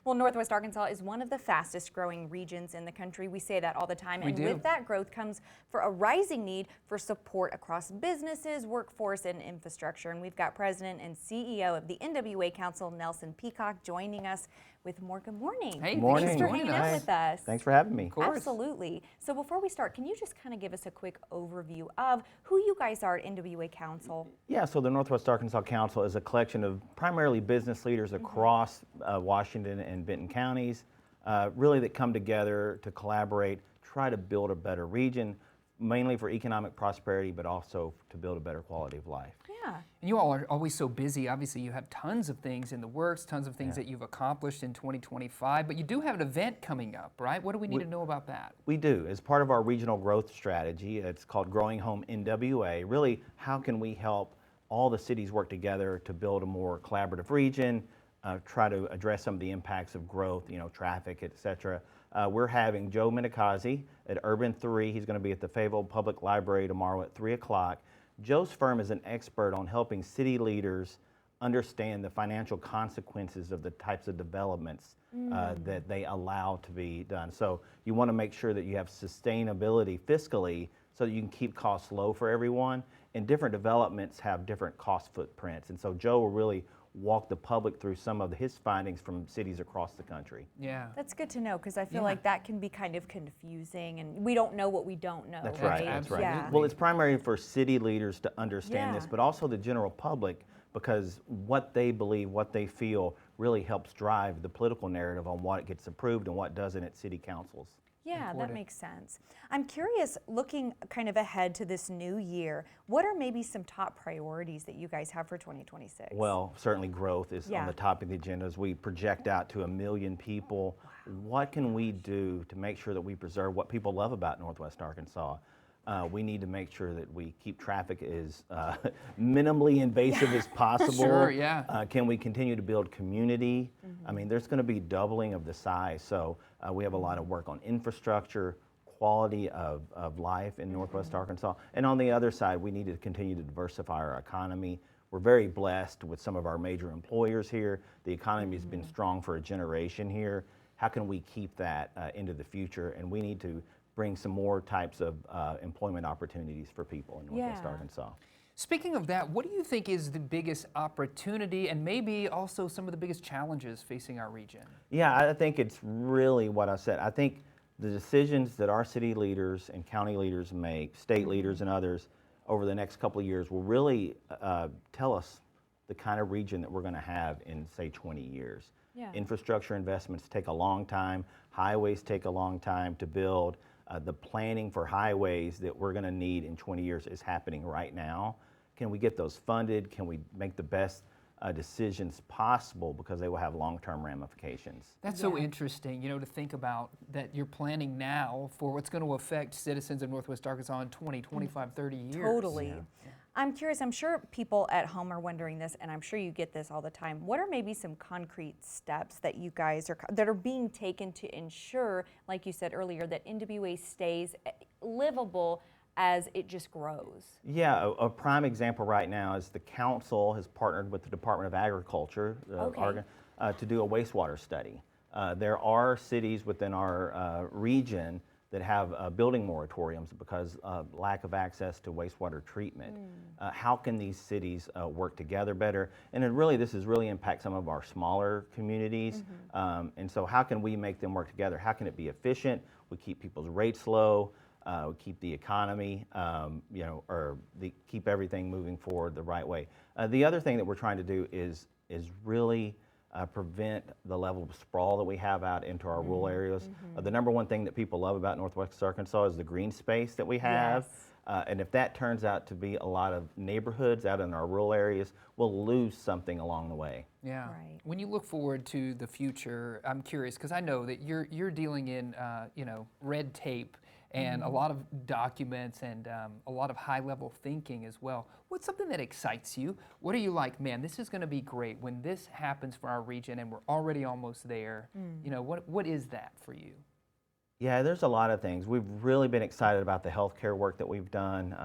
Well, Northwest Arkansas is one of the fastest growing regions in the country. We say that all the time. And with that growth comes for a rising need for support across businesses, workforce, and infrastructure. And we've got President and CEO of the NWA Council, Nelson Peacock, joining us with more. Good morning. Hey, morning. Thanks for hanging out with us. Thanks for having me. Of course. Absolutely. So before we start, can you just kind of give us a quick overview of who you guys are at NWA Council? Yeah, so the Northwest Arkansas Council is a collection of primarily business leaders across Washington and Benton counties, really that come together to collaborate, try to build a better region, mainly for economic prosperity, but also to build a better quality of life. Yeah. And you all are always so busy. Obviously, you have tons of things in the works, tons of things that you've accomplished in 2025, but you do have an event coming up, right? What do we need to know about that? We do. As part of our regional growth strategy, it's called Growing Home NWA. Really, how can we help all the cities work together to build a more collaborative region, try to address some of the impacts of growth, traffic, et cetera. We're having Joe Minicozzi at Urban 3. He's going to be at the Fayetteville Public Library tomorrow at 3 o'clock. Joe's firm is an expert on helping city leaders understand the financial consequences of the types of developments that they allow to be done. So you want to make sure that you have sustainability fiscally so that you can keep costs low for everyone. And different developments have different cost footprints. And so Joe will really walk the public through some of his findings from cities across the country. Yeah. That's good to know, because I feel like that can be kind of confusing and we don't know what we don't know. That's right. That's right. Yeah. Well, it's primarily for city leaders to understand this, Yeah. but also the general public, because what they believe, what they feel really helps drive the political narrative on what gets approved and what doesn't at city councils. Yeah, Important. that makes sense. I'm curious, looking kind of ahead to this new year, what are maybe some top priorities that you guys have for 2026? Well, certainly growth is on the top of the agenda as we project out to 1 million people. What can we do to make sure that we preserve what people love about Northwest Arkansas? We need to make sure that we keep traffic as minimally invasive as possible. Sure, yeah. Can we continue to build community? I mean, there's going to be doubling of the size, so we have a lot of work on infrastructure, quality of life in Northwest Arkansas. And on the other side, we need to continue to diversify our economy. We're very blessed with some of our major employers here. The economy has been strong for a generation here. How can we keep that into the future? And we need to bring some more types of employment opportunities for people in Northwest Arkansas. Speaking of that, what do you think is the biggest opportunity and maybe also some of the biggest challenges facing our region? Yeah, I think it's really what I said. I think the decisions that our city leaders and county leaders make, state leaders and others, over the next couple of years will really tell us the kind of region that we're going to have in, say, 20 years. Yeah. Infrastructure investments take a long time. Highways take a long time to build. The planning for highways that we're going to need in 20 years is happening right now. Can we get those funded? Can we make the best decisions possible, because they will have long-term ramifications? That's so interesting, to think about that you're planning now for what's going to affect citizens of Northwest Arkansas in 20, 25, 30 years. Totally. Yeah. I'm curious, I'm sure people at home are wondering this, and I'm sure you get this all the time. What are maybe some concrete steps that you guys that are being taken to ensure, like you said earlier, that NWA stays livable as it just grows? Yeah, a prime example right now is the council has partnered with the Department of Agriculture to do a wastewater study. There are cities within our region that have building moratoriums because of lack of access to wastewater treatment. How can these cities work together better? And this has really impacted some of our smaller communities. And so how can we make them work together? How can it be efficient? We keep people's rates low. We keep the economy, keep everything moving forward the right way. The other thing that we're trying to do is really prevent the level of sprawl that we have out into our rural areas. The number one thing that people love about Northwest Arkansas is the green space that we have. And if that turns out to be a lot of neighborhoods out in our rural areas, we'll lose something along the way. Yeah. Right. When you look forward to the future, I'm curious, because I know that you're dealing in red tape and a lot of documents and a lot of high-level thinking as well. What's something that excites you? What are you like, man, this is going to be great when this happens for our region and we're already almost there? What is that for you? Yeah, there's a lot of things. We've really been excited about the healthcare work that we've done,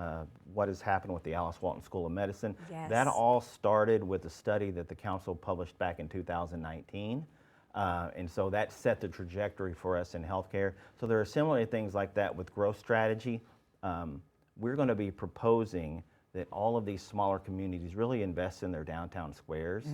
what has happened with the Alice Walton School of Medicine. Yes. That all started with a study that the council published back in 2019. And so that set the trajectory for us in healthcare. So there are similar things like that with growth strategy. We're going to be proposing that all of these smaller communities really invest in their downtown squares.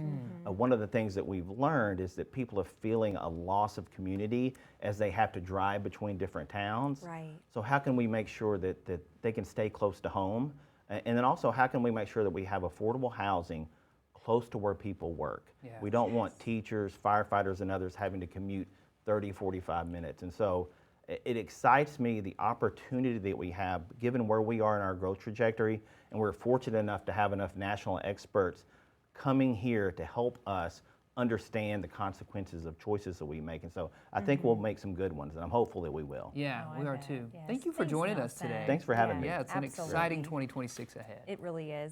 One of the things that we've learned is that people are feeling a loss of community as they have to drive between different towns. Right. So how can we make sure that they can stay close to home? And then also, how can we make sure that we have affordable housing close to where people work? Yeah. We don't want teachers, firefighters, and others having to commute 30, 45 minutes. And so it excites me, the opportunity that we have, given where we are in our growth trajectory, and we're fortunate enough to have enough national experts coming here to help us understand the consequences of choices that we make. And so I think we'll make some good ones, and I'm hopeful that we will. Yeah, Oh, we I are bet. too. Yes. Thank you for Thanks, joining us Nelson. today. Thanks for having me. Yeah, it's an exciting 2026 ahead. It really is.